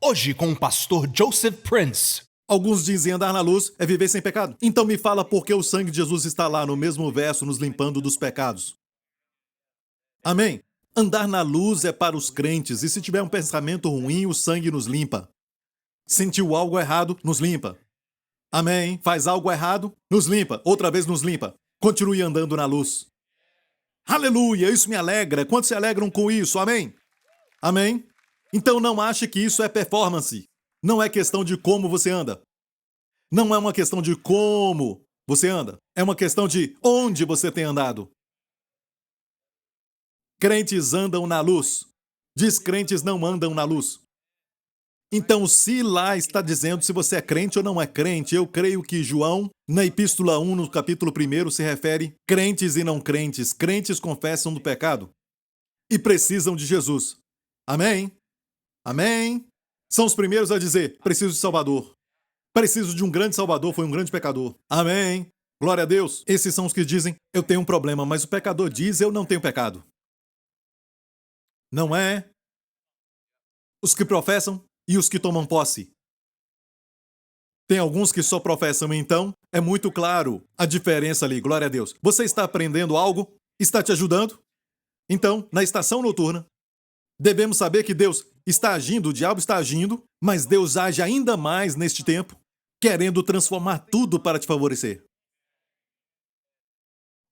Hoje com o pastor Joseph Prince. Alguns dizem andar na luz é viver sem pecado. Então me fala por que o sangue de Jesus está lá no mesmo verso nos limpando dos pecados. Amém? Andar na luz é para os crentes e se tiver um pensamento ruim, o sangue nos limpa. Sentiu algo errado, nos limpa. Amém? Faz algo errado, nos limpa. Outra vez nos limpa. Continue andando na luz. Aleluia, isso me alegra. Quantos se alegram com isso? Amém? Amém? Então não ache que isso é performance. Não é questão de como você anda. Não é uma questão de como você anda. É uma questão de onde você tem andado. Crentes andam na luz. Descrentes não andam na luz. Então, se lá está dizendo se você é crente ou não é crente, eu creio que João, na Epístola 1, no capítulo 1, se refere crentes e não crentes. Crentes confessam do pecado e precisam de Jesus. Amém? Amém? São os primeiros a dizer, preciso de Salvador. Preciso de um grande Salvador, foi um grande pecador. Amém? Glória a Deus. Esses são os que dizem, eu tenho um problema, mas o pecador diz, eu não tenho pecado. Não é? Os que professam e os que tomam posse. Tem alguns que só professam, então é muito claro a diferença ali, glória a Deus. Você está aprendendo algo? Está te ajudando? Então, na estação noturna, devemos saber que Deus está agindo, o diabo está agindo, mas Deus age ainda mais neste tempo, querendo transformar tudo para te favorecer.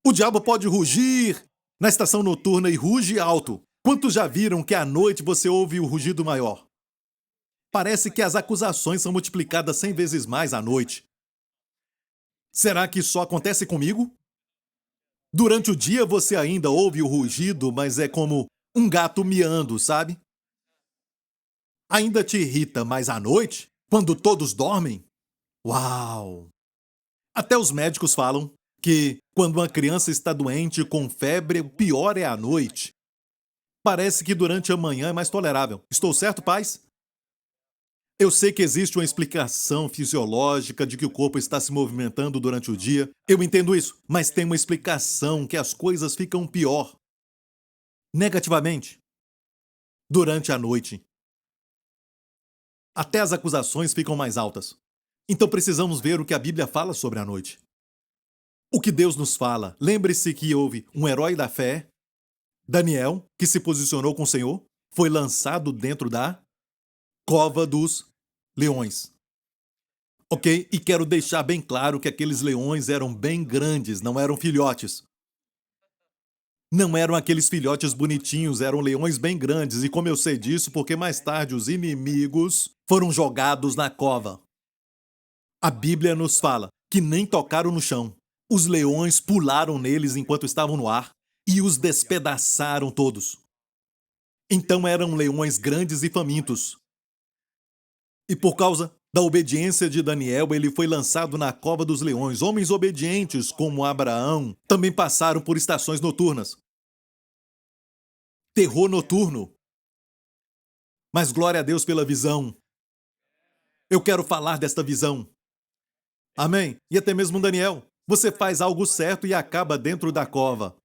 O diabo pode rugir na estação noturna e ruge alto. Quantos já viram que à noite você ouve o rugido maior? Parece que as acusações são multiplicadas 100 vezes mais à noite. Será que isso só acontece comigo? Durante o dia você ainda ouve o rugido, mas é como um gato miando, sabe? Ainda te irrita, mas à noite, quando todos dormem? Uau! Até os médicos falam que quando uma criança está doente com febre, o pior é à noite. Parece que durante a manhã é mais tolerável. Estou certo, pais? Eu sei que existe uma explicação fisiológica de que o corpo está se movimentando durante o dia. Eu entendo isso, mas tem uma explicação que as coisas ficam pior, negativamente, durante a noite. Até as acusações ficam mais altas. Então precisamos ver o que a Bíblia fala sobre a noite. O que Deus nos fala. Lembre-se que houve um herói da fé, Daniel, que se posicionou com o Senhor, foi lançado dentro da cova dos leões. Ok? E quero deixar bem claro que aqueles leões eram bem grandes, não eram filhotes. Não eram aqueles filhotes bonitinhos, eram leões bem grandes. E como eu sei disso, porque mais tarde os inimigos foram jogados na cova. A Bíblia nos fala que nem tocaram no chão. Os leões pularam neles enquanto estavam no ar e os despedaçaram todos. Então eram leões grandes e famintos. E por causa da obediência de Daniel, ele foi lançado na cova dos leões. Homens obedientes, como Abraão, também passaram por estações noturnas. Terror noturno. Mas glória a Deus pela visão. Eu quero falar desta visão. Amém? E até mesmo Daniel. Você faz algo certo e acaba dentro da cova.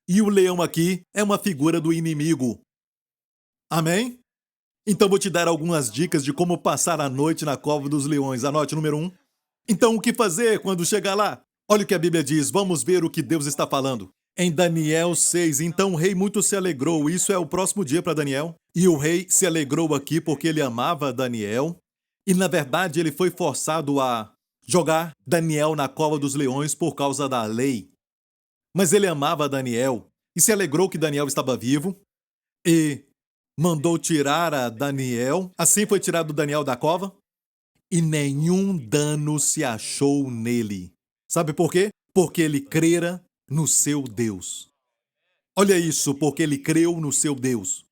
E o leão aqui é uma figura do inimigo. Amém? Então vou te dar algumas dicas de como passar a noite na cova dos leões. Anote número 1. Então o que fazer quando chegar lá? Olha o que a Bíblia diz, vamos ver o que Deus está falando. Em Daniel 6, então o rei muito se alegrou. Isso é o próximo dia para Daniel. E o rei se alegrou aqui porque ele amava Daniel. E na verdade ele foi forçado a jogar Daniel na cova dos leões por causa da lei. Mas ele amava Daniel e se alegrou que Daniel estava vivo e mandou tirar a Daniel. Assim foi tirado Daniel da cova e nenhum dano se achou nele. Sabe por quê? Porque ele crera no seu Deus. Olha isso, porque ele creu no seu Deus.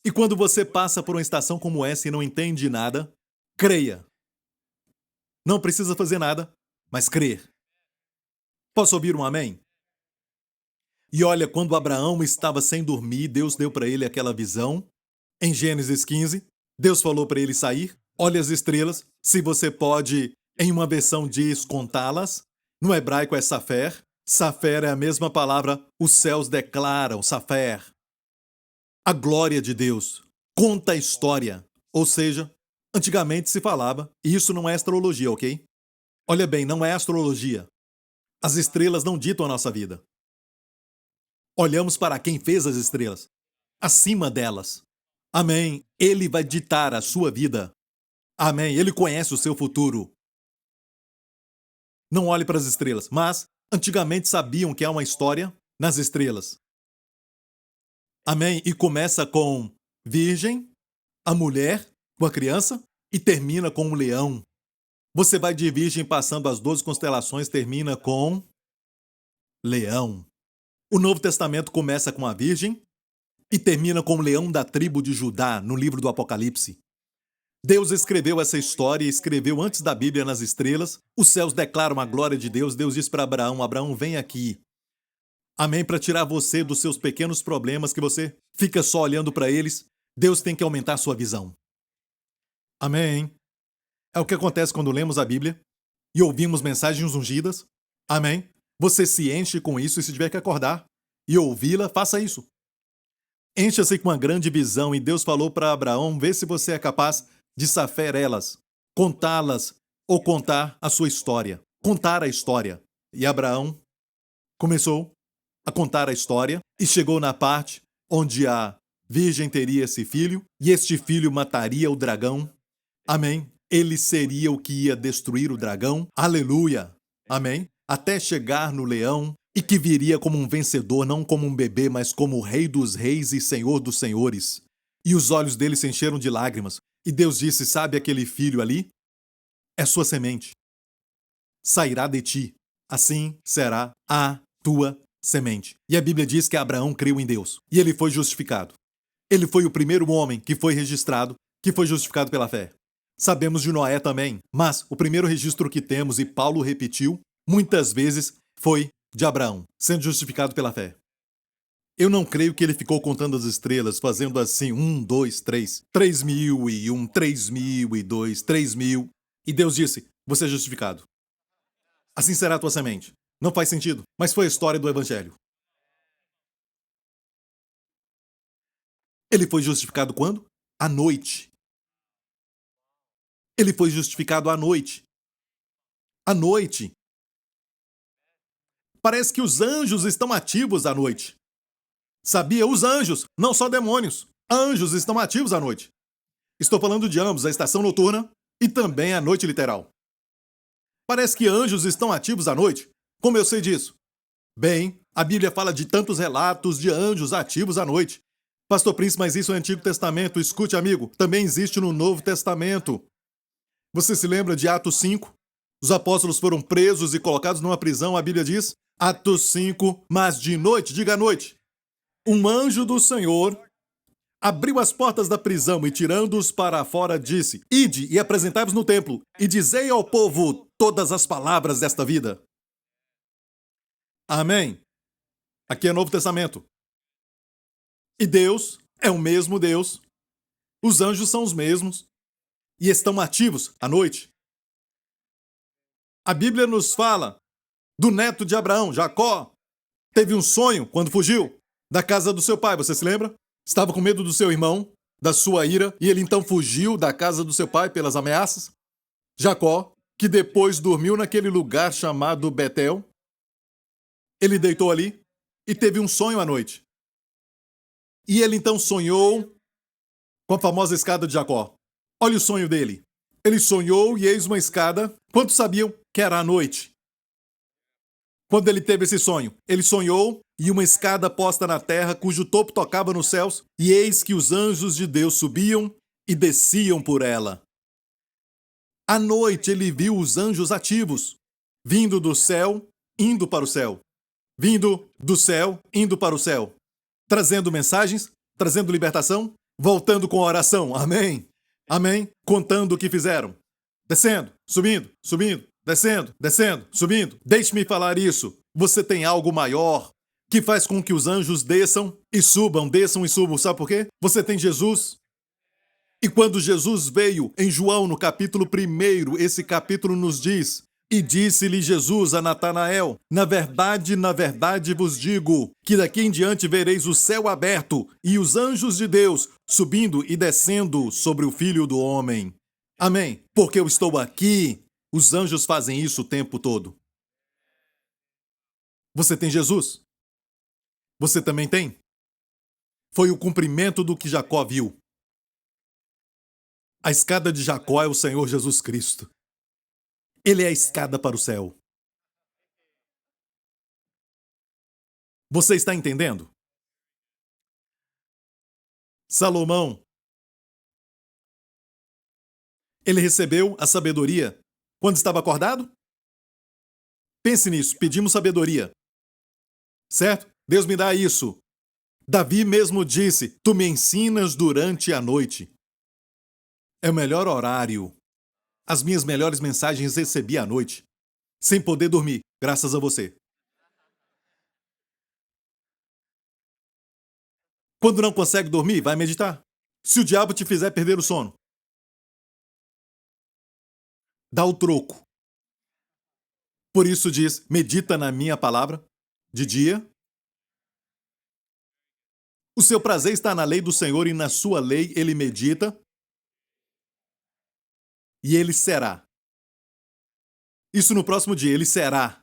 E quando você passa por uma estação como essa e não entende nada, creia. Não precisa fazer nada, mas crer. Posso ouvir um amém? E olha, quando Abraão estava sem dormir, Deus deu para ele aquela visão. Em Gênesis 15, Deus falou para ele sair. Olha as estrelas, se você pode, em uma versão diz contá-las. No hebraico é safer. Safer é a mesma palavra, os céus declaram, safer. A glória de Deus. Conta a história. Ou seja, antigamente se falava, e isso não é astrologia, ok? Olha bem, não é astrologia. As estrelas não ditam a nossa vida. Olhamos para quem fez as estrelas, acima delas. Amém. Ele vai ditar a sua vida. Amém. Ele conhece o seu futuro. Não olhe para as estrelas, mas antigamente sabiam que há uma história nas estrelas. Amém. E começa com virgem, a mulher, com a criança, e termina com um leão. Você vai de virgem passando as 12 constelações, termina com leão. O Novo Testamento começa com a virgem e termina com o leão da tribo de Judá, no livro do Apocalipse. Deus escreveu essa história e escreveu antes da Bíblia nas estrelas. Os céus declaram a glória de Deus. Deus diz para Abraão, Abraão, vem aqui. Amém, para tirar você dos seus pequenos problemas que você fica só olhando para eles. Deus tem que aumentar a sua visão. Amém. É o que acontece quando lemos a Bíblia e ouvimos mensagens ungidas. Amém. Você se enche com isso e se tiver que acordar e ouvi-la, faça isso. Encha-se com uma grande visão e Deus falou para Abraão, vê se você é capaz de saber elas, contá-las ou contar a sua história. Contar a história. E Abraão começou a contar a história e chegou na parte onde a virgem teria esse filho e este filho mataria o dragão. Amém. Ele seria o que ia destruir o dragão. Aleluia. Amém. Até chegar no leão e que viria como um vencedor, não como um bebê, mas como o Rei dos Reis e Senhor dos Senhores. E os olhos dele se encheram de lágrimas. E Deus disse, sabe aquele filho ali? É sua semente. Sairá de ti. Assim será a tua semente. E a Bíblia diz que Abraão creu em Deus. E ele foi justificado. Ele foi o primeiro homem que foi registrado, que foi justificado pela fé. Sabemos de Noé também, mas o primeiro registro que temos, e Paulo repetiu, muitas vezes, foi de Abraão, sendo justificado pela fé. Eu não creio que ele ficou contando as estrelas, fazendo assim, 1, 2, 3, 3.001, 3.002, 3.000. E Deus disse, você é justificado. Assim será a tua semente. Não faz sentido, mas foi a história do Evangelho. Ele foi justificado quando? À noite. Ele foi justificado à noite. À noite. Parece que os anjos estão ativos à noite. Sabia? Os anjos, não só demônios. Anjos estão ativos à noite. Estou falando de ambos, a estação noturna e também a noite literal. Parece que anjos estão ativos à noite. Como eu sei disso? Bem, a Bíblia fala de tantos relatos de anjos ativos à noite. Pastor Prince, mas isso é Antigo Testamento. Escute, amigo, também existe no Novo Testamento. Você se lembra de Atos 5? Os apóstolos foram presos e colocados numa prisão, a Bíblia diz, Atos 5, mas de noite, diga à noite, um anjo do Senhor abriu as portas da prisão e, tirando-os para fora, disse, ide e apresentai-vos no templo, e dizei ao povo todas as palavras desta vida. Amém. Aqui é Novo Testamento. E Deus é o mesmo Deus. Os anjos são os mesmos. E estão ativos à noite. A Bíblia nos fala do neto de Abraão, Jacó. Teve um sonho quando fugiu da casa do seu pai, você se lembra? Estava com medo do seu irmão, da sua ira, e ele então fugiu da casa do seu pai pelas ameaças. Jacó, que depois dormiu naquele lugar chamado Betel, ele deitou ali e teve um sonho à noite. E ele então sonhou com a famosa escada de Jacó. Olha o sonho dele. Ele sonhou e eis uma escada. Quantos sabiam que era à noite? Quando ele teve esse sonho, ele sonhou e uma escada posta na terra, cujo topo tocava nos céus, e eis que os anjos de Deus subiam e desciam por ela. À noite ele viu os anjos ativos, vindo do céu, indo para o céu. Vindo do céu, indo para o céu. Trazendo mensagens, trazendo libertação, voltando com oração. Amém. Amém. Contando o que fizeram. Descendo, subindo, subindo, descendo, descendo, subindo. Deixe-me falar isso. Você tem algo maior que faz com que os anjos desçam e subam, desçam e subam. Sabe por quê? Você tem Jesus. E quando Jesus veio em João, no capítulo 1, esse capítulo nos diz, e disse-lhe Jesus a Natanael, na verdade vos digo, que daqui em diante vereis o céu aberto e os anjos de Deus subindo e descendo sobre o Filho do Homem. Amém. Porque eu estou aqui. Os anjos fazem isso o tempo todo. Você tem Jesus? Você também tem? Foi o cumprimento do que Jacó viu. A escada de Jacó é o Senhor Jesus Cristo. Ele é a escada para o céu. Você está entendendo? Salomão, ele recebeu a sabedoria quando estava acordado? Pense nisso, pedimos sabedoria. Certo? Deus me dá isso. Davi mesmo disse: Tu me ensinas durante a noite. É o melhor horário. As minhas melhores mensagens recebi à noite, sem poder dormir, graças a você. Quando não consegue dormir, vai meditar. Se o diabo te fizer perder o sono, dá o troco. Por isso diz: medita na minha palavra de dia. O seu prazer está na lei do Senhor e na sua lei ele medita. E ele será. Isso no próximo dia, ele será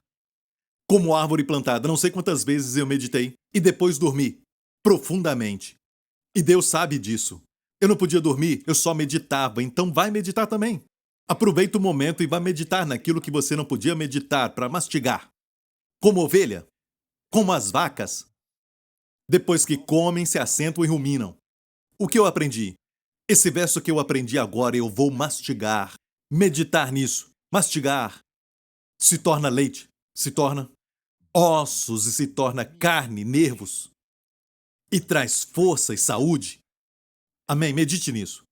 como árvore plantada. Não sei quantas vezes eu meditei e depois dormi profundamente. E Deus sabe disso. Eu não podia dormir, eu só meditava. Então vai meditar também. Aproveita o momento e vá meditar naquilo que você não podia meditar para mastigar. Como ovelha, como as vacas. Depois que comem, se assentam e ruminam. O que eu aprendi? Esse verso que eu aprendi agora, eu vou mastigar. Meditar nisso. Mastigar. Se torna leite. Se torna ossos e se torna carne, nervos. E traz força e saúde. Amém? Medite nisso.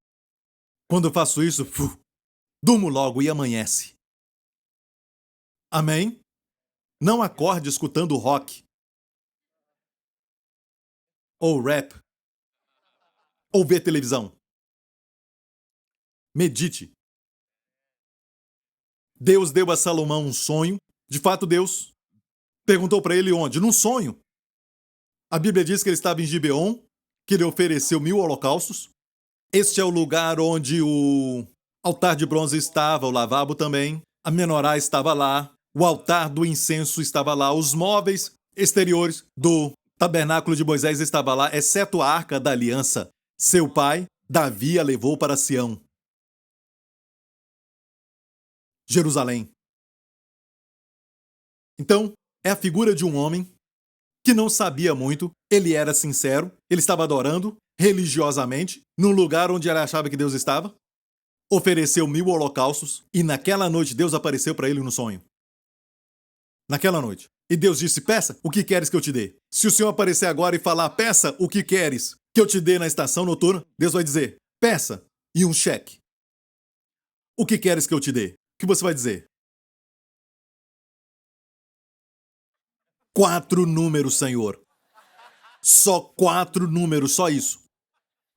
Quando eu faço isso, durmo logo e amanhece. Amém? Não acorde escutando rock. Ou rap. Ou ver televisão. Medite. Deus deu a Salomão um sonho. De fato, Deus perguntou para ele onde? Num sonho. A Bíblia diz que ele estava em Gibeon, que ele ofereceu 1000 holocaustos. Este é o lugar onde o altar de bronze estava, o lavabo também. A menorá estava lá. O altar do incenso estava lá. Os móveis exteriores do tabernáculo de Moisés estavam lá, exceto a arca da aliança. Seu pai, Davi, a levou para Sião. Jerusalém. Então, é a figura de um homem que não sabia muito, ele era sincero, ele estava adorando religiosamente, num lugar onde ele achava que Deus estava, ofereceu 1000 holocaustos, e naquela noite Deus apareceu para ele no sonho. Naquela noite. E Deus disse: peça, o que queres que eu te dê? Se o Senhor aparecer agora e falar: peça, o que queres que eu te dê na estação noturna, Deus vai dizer: peça, e um cheque. O que queres que eu te dê? O que você vai dizer? 4 números, Senhor. Só 4 números, só isso.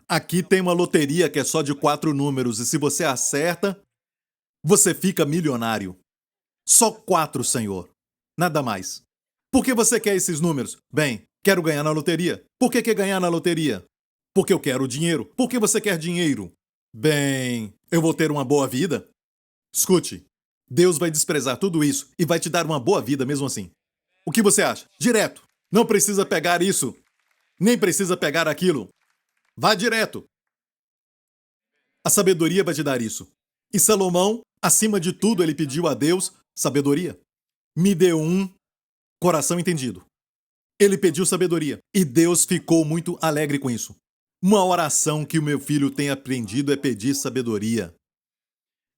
Aqui tem uma loteria que é só de 4 números, e se você acerta, você fica milionário. Só 4, Senhor. Nada mais. Por que você quer esses números? Bem, quero ganhar na loteria. Por que quer ganhar na loteria? Porque eu quero dinheiro. Por que você quer dinheiro? Bem, eu vou ter uma boa vida. Escute, Deus vai desprezar tudo isso e vai te dar uma boa vida mesmo assim. O que você acha? Direto. Não precisa pegar isso, nem precisa pegar aquilo. Vá direto. A sabedoria vai te dar isso. E Salomão, acima de tudo, ele pediu a Deus sabedoria. Me deu um coração entendido. Ele pediu sabedoria. E Deus ficou muito alegre com isso. Uma oração que o meu filho tem aprendido é pedir sabedoria.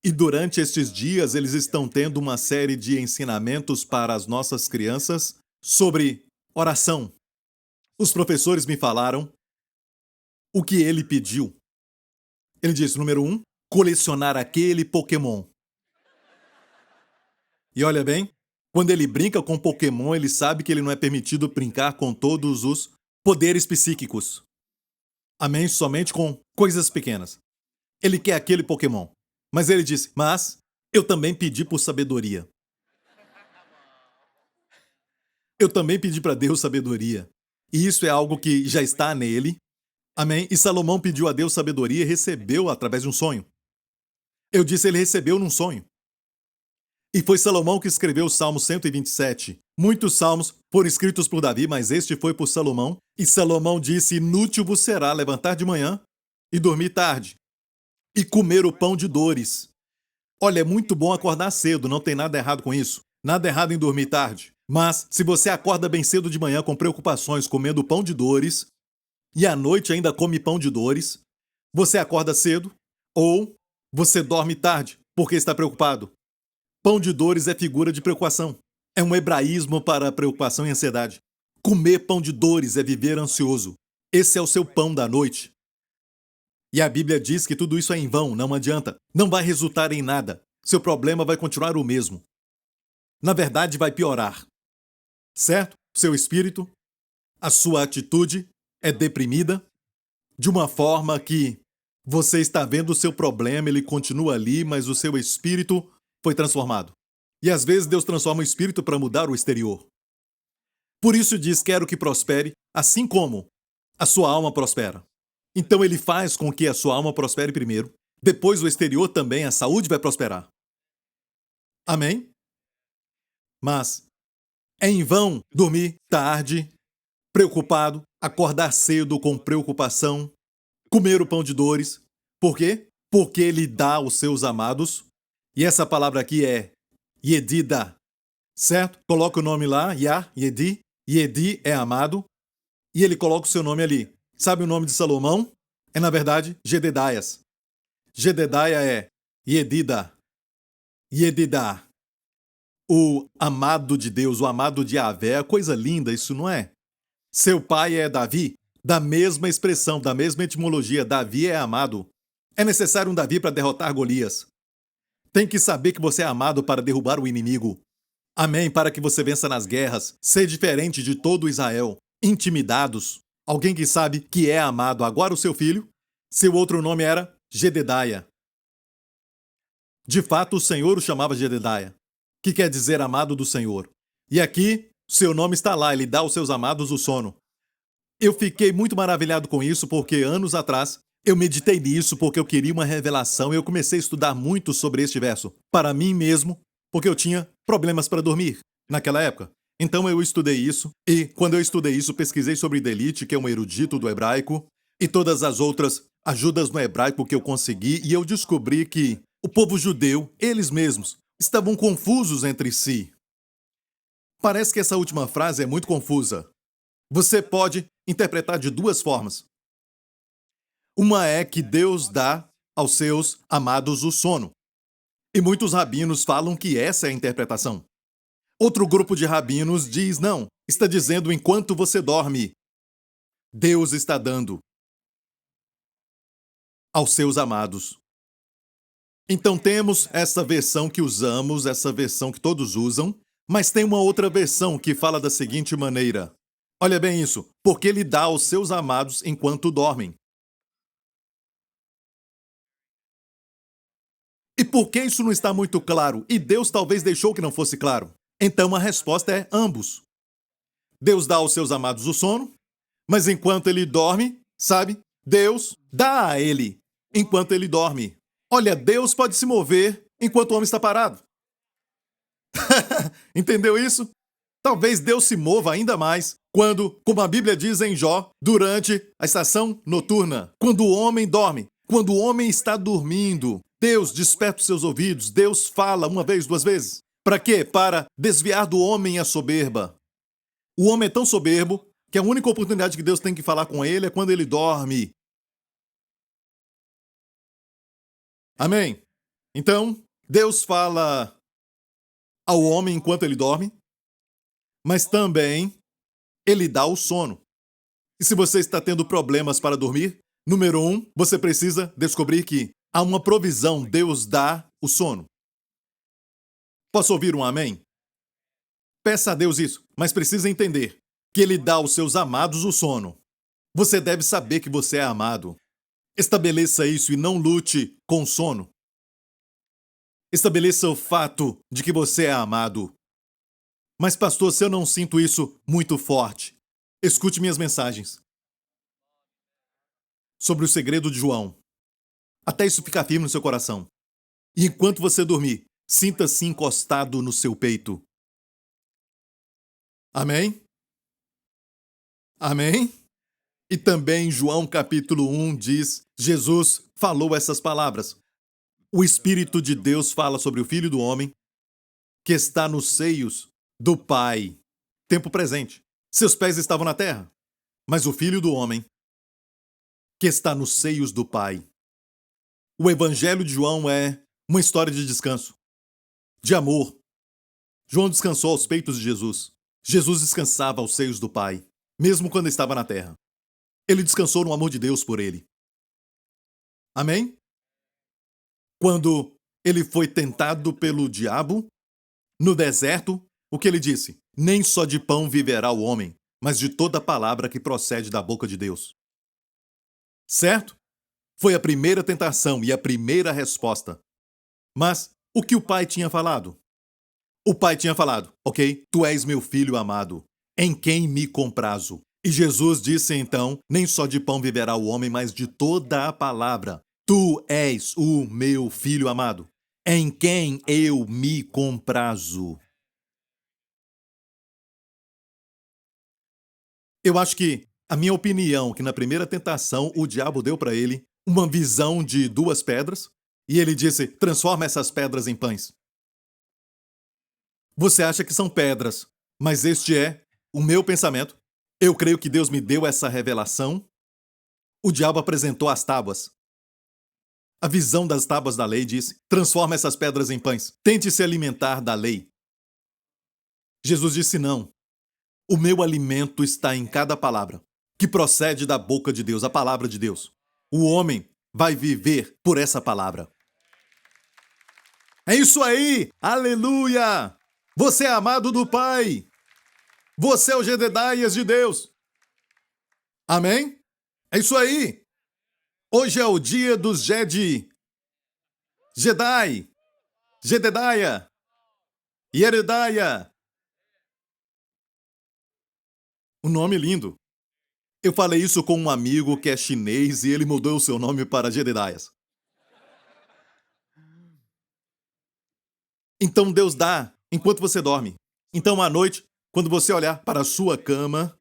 E durante estes dias, eles estão tendo uma série de ensinamentos para as nossas crianças sobre oração. Os professores me falaram o que ele pediu. Ele disse, número 1, colecionar aquele Pokémon. E olha bem, quando ele brinca com Pokémon, ele sabe que ele não é permitido brincar com todos os poderes psíquicos. Amém? Somente com coisas pequenas. Ele quer aquele Pokémon. Mas ele disse, mas eu também pedi por sabedoria. Eu também pedi para Deus sabedoria. E isso é algo que já está nele. Amém? E Salomão pediu a Deus sabedoria e recebeu através de um sonho. Eu disse, ele recebeu num sonho. E foi Salomão que escreveu o Salmo 127. Muitos salmos foram escritos por Davi, mas este foi por Salomão. E Salomão disse, inútil vos será levantar de manhã e dormir tarde, e comer o pão de dores. Olha, é muito bom acordar cedo, não tem nada errado com isso. Nada errado em dormir tarde. Mas, se você acorda bem cedo de manhã com preocupações, comendo pão de dores, e à noite ainda come pão de dores, você acorda cedo ou você dorme tarde porque está preocupado. Pão de dores é figura de preocupação. É um hebraísmo para preocupação e ansiedade. Comer pão de dores é viver ansioso. Esse é o seu pão da noite. E a Bíblia diz que tudo isso é em vão, não adianta. Não vai resultar em nada. Seu problema vai continuar o mesmo. Na verdade, vai piorar. Certo? Seu espírito, a sua atitude é deprimida, de uma forma que você está vendo o seu problema, ele continua ali, mas o seu espírito foi transformado. E às vezes Deus transforma o espírito para mudar o exterior. Por isso diz, quero que prospere, assim como a sua alma prospera. Então ele faz com que a sua alma prospere primeiro, depois o exterior também, a saúde vai prosperar. Amém? Mas é em vão dormir tarde, preocupado, acordar cedo com preocupação, comer o pão de dores. Por quê? Porque ele dá aos seus amados, e essa palavra aqui é Yedida, certo? Coloca o nome lá, Yah, Yedi. Yedi é amado, e ele coloca o seu nome ali. Sabe o nome de Salomão? É, na verdade, Jededaias. Jededaia é Yedida. Yedida. O amado de Deus, o amado de Yahvé, coisa linda, isso não é? Seu pai é Davi, da mesma expressão, da mesma etimologia, Davi é amado. É necessário um Davi para derrotar Golias. Tem que saber que você é amado para derrubar o inimigo. Amém, para que você vença nas guerras, ser diferente de todo Israel, intimidados. Alguém que sabe que é amado. Agora o seu filho, seu outro nome era Jededaia. De fato, o Senhor o chamava Jededaia, que quer dizer amado do Senhor. E aqui, seu nome está lá, ele dá aos seus amados o sono. Eu fiquei muito maravilhado com isso, porque anos atrás, eu meditei nisso porque eu queria uma revelação e eu comecei a estudar muito sobre este verso, para mim mesmo, porque eu tinha problemas para dormir naquela época. Então eu estudei isso, e quando eu estudei isso, pesquisei sobre Delite, que é um erudito do hebraico, e todas as outras ajudas no hebraico que eu consegui, e eu descobri que o povo judeu, eles mesmos, estavam confusos entre si. Parece que essa última frase é muito confusa. Você pode interpretar de duas formas. Uma é que Deus dá aos seus amados o sono. E muitos rabinos falam que essa é a interpretação. Outro grupo de rabinos diz não, está dizendo enquanto você dorme, Deus está dando aos seus amados. Então temos essa versão que usamos, essa versão que todos usam, mas tem uma outra versão que fala da seguinte maneira. Olha bem isso, porque ele dá aos seus amados enquanto dormem. E por que isso não está muito claro? E Deus talvez deixou que não fosse claro. Então a resposta é ambos. Deus dá aos seus amados o sono, mas enquanto ele dorme, sabe? Deus dá a ele enquanto ele dorme. Olha, Deus pode se mover enquanto o homem está parado. Entendeu isso? Talvez Deus se mova ainda mais quando, como a Bíblia diz em Jó, durante a estação noturna, quando o homem dorme, quando o homem está dormindo, Deus desperta os seus ouvidos, Deus fala uma vez, duas vezes. Para quê? Para desviar do homem a soberba. O homem é tão soberbo que a única oportunidade que Deus tem que falar com ele é quando ele dorme. Amém? Então, Deus fala ao homem enquanto ele dorme, mas também ele dá o sono. E se você está tendo problemas para dormir, número 1, você precisa descobrir que há uma provisão, Deus dá o sono. Posso ouvir um amém? Peça a Deus isso, mas precisa entender que ele dá aos seus amados o sono. Você deve saber que você é amado. Estabeleça isso e não lute com sono. Estabeleça o fato de que você é amado. Mas, pastor, se eu não sinto isso muito forte, escute minhas mensagens. sobre o segredo de João, até isso ficar firme no seu coração. E enquanto você dormir, sinta-se encostado no seu peito. Amém? Amém? E também João capítulo 1 diz, Jesus falou essas palavras. O Espírito de Deus fala sobre o Filho do Homem que está nos seios do Pai. Tempo presente. Seus pés estavam na terra, mas o Filho do Homem que está nos seios do Pai. O Evangelho de João é uma história de descanso, de amor. João descansou aos peitos de Jesus. Jesus descansava aos seios do Pai, mesmo quando estava na terra. Ele descansou no amor de Deus por ele. Amém? Quando ele foi tentado pelo diabo no deserto, o que ele disse? Nem só de pão viverá o homem, mas de toda palavra que procede da boca de Deus. Certo? Foi a primeira tentação e a primeira resposta. Mas o que o pai tinha falado? O pai tinha falado, ok, tu és meu filho amado, em quem me comprazo. E Jesus disse então, nem só de pão viverá o homem, mas de toda a palavra. Tu és o meu filho amado, em quem eu me comprazo. Eu acho que a minha opinião, que na primeira tentação o diabo deu para ele uma visão de duas pedras, e ele disse, transforma essas pedras em pães. Você acha que são pedras, mas este é o meu pensamento. Eu creio que Deus me deu essa revelação. O diabo apresentou as tábuas. A visão das tábuas da lei disse, transforma essas pedras em pães. Tente se alimentar da lei. Jesus disse não. O meu alimento está em cada palavra, que procede da boca de Deus, a palavra de Deus. O homem vai viver por essa palavra. É isso aí! Aleluia! Você é amado do Pai. Você é o Jededias de Deus. Amém? É isso aí. Hoje é o dia dos Jedi. Jedediah. Yeredaia. Um nome lindo. Eu falei isso com um amigo que é chinês e ele mudou o seu nome para Jededias. Então Deus dá enquanto você dorme. Então à noite, quando você olhar para a sua cama,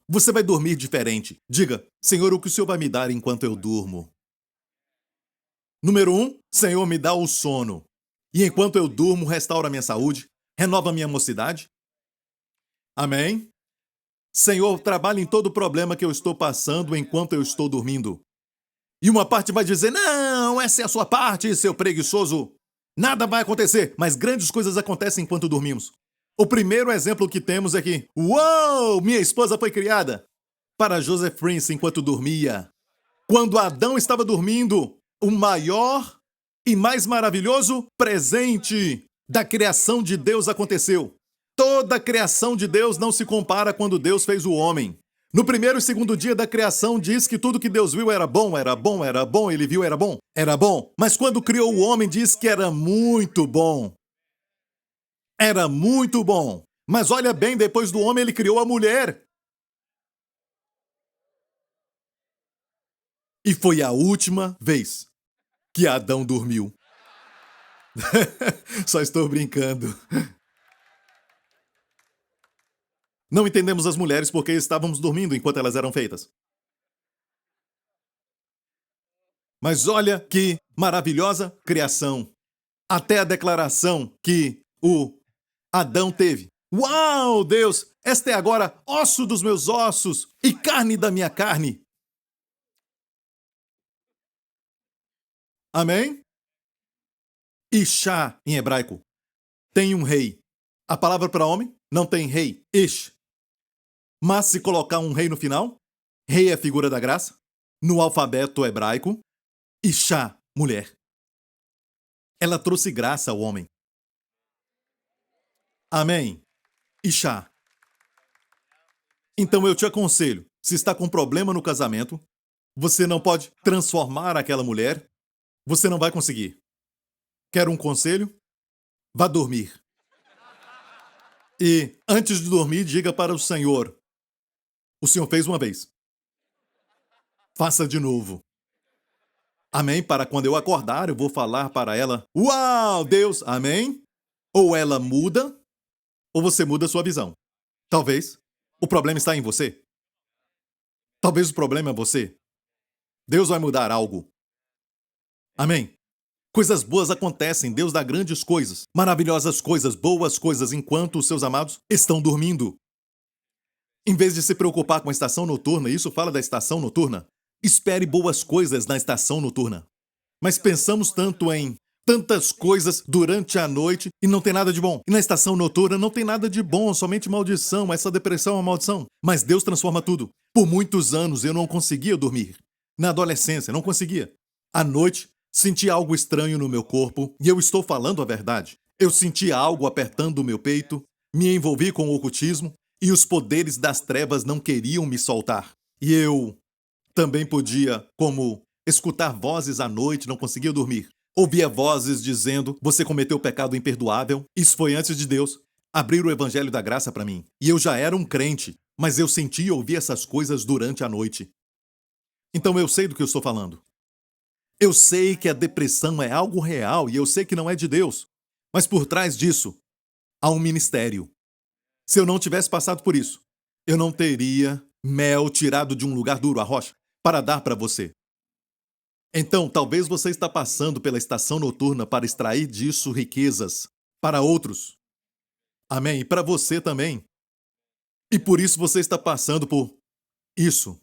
você vai dormir diferente. Diga, Senhor, o que o Senhor vai me dar enquanto eu durmo? Número 1, Senhor, me dá o sono. E enquanto eu durmo, restaura minha saúde, renova minha mocidade. Amém? Senhor, trabalhe em todo problema que eu estou passando enquanto eu estou dormindo. E uma parte vai dizer, não, essa é a sua parte, seu preguiçoso. Nada vai acontecer, mas grandes coisas acontecem enquanto dormimos. O primeiro exemplo que temos é que, uou, minha esposa foi criada para Joseph Prince enquanto dormia. Quando Adão estava dormindo, o maior e mais maravilhoso presente da criação de Deus aconteceu. Toda a criação de Deus não se compara quando Deus fez o homem. No primeiro e segundo dia da criação diz que tudo que Deus viu era bom, era bom, era bom, ele viu era bom, era bom. Mas quando criou o homem diz que era muito bom. Era muito bom. Mas olha bem, depois do homem ele criou a mulher. E foi a última vez que Adão dormiu. Só estou brincando. Não entendemos as mulheres porque estávamos dormindo enquanto elas eram feitas. Mas olha que maravilhosa criação. Até a declaração que o Adão teve. Uau, Deus, esta é agora osso dos meus ossos e carne da minha carne. Amém? Ishá, em hebraico, tem um rei. A palavra para homem não tem rei, Ish. Mas se colocar um rei no final, rei é figura da graça. No alfabeto hebraico, Ishá, mulher. Ela trouxe graça ao homem. Amém. Ishá. Então eu te aconselho, se está com problema no casamento, você não pode transformar aquela mulher, você não vai conseguir. Quer um conselho? Vá dormir. E antes de dormir, diga para o Senhor fez uma vez. Faça de novo. Amém? Para quando eu acordar, eu vou falar para ela: Uau, Deus! Amém? Ou ela muda, ou você muda a sua visão. Talvez o problema está em você. Talvez o problema é você. Deus vai mudar algo. Amém? Coisas boas acontecem, Deus dá grandes coisas, maravilhosas coisas, boas coisas, enquanto os seus amados estão dormindo. Em vez de se preocupar com a estação noturna, isso fala da estação noturna, espere boas coisas na estação noturna. Mas pensamos tanto em tantas coisas durante a noite e não tem nada de bom. E na estação noturna não tem nada de bom, somente maldição, essa depressão é uma maldição. Mas Deus transforma tudo. Por muitos anos eu não conseguia dormir. Na adolescência, não conseguia. À noite, senti algo estranho no meu corpo e eu estou falando a verdade. Eu senti algo apertando o meu peito, me envolvi com o ocultismo e os poderes das trevas não queriam me soltar. E eu também podia, como escutar vozes à noite, não conseguia dormir. Ouvia vozes dizendo: você cometeu pecado imperdoável. Isso foi antes de Deus abrir o evangelho da graça para mim. E eu já era um crente, mas eu sentia e ouvia essas coisas durante a noite. Então eu sei do que eu estou falando. Eu sei que a depressão é algo real e eu sei que não é de Deus. Mas por trás disso, há um ministério. Se eu não tivesse passado por isso, eu não teria mel tirado de um lugar duro, a rocha, para dar para você. Então, talvez você está passando pela estação noturna para extrair disso riquezas para outros. Amém? E para você também. E por isso você está passando por isso.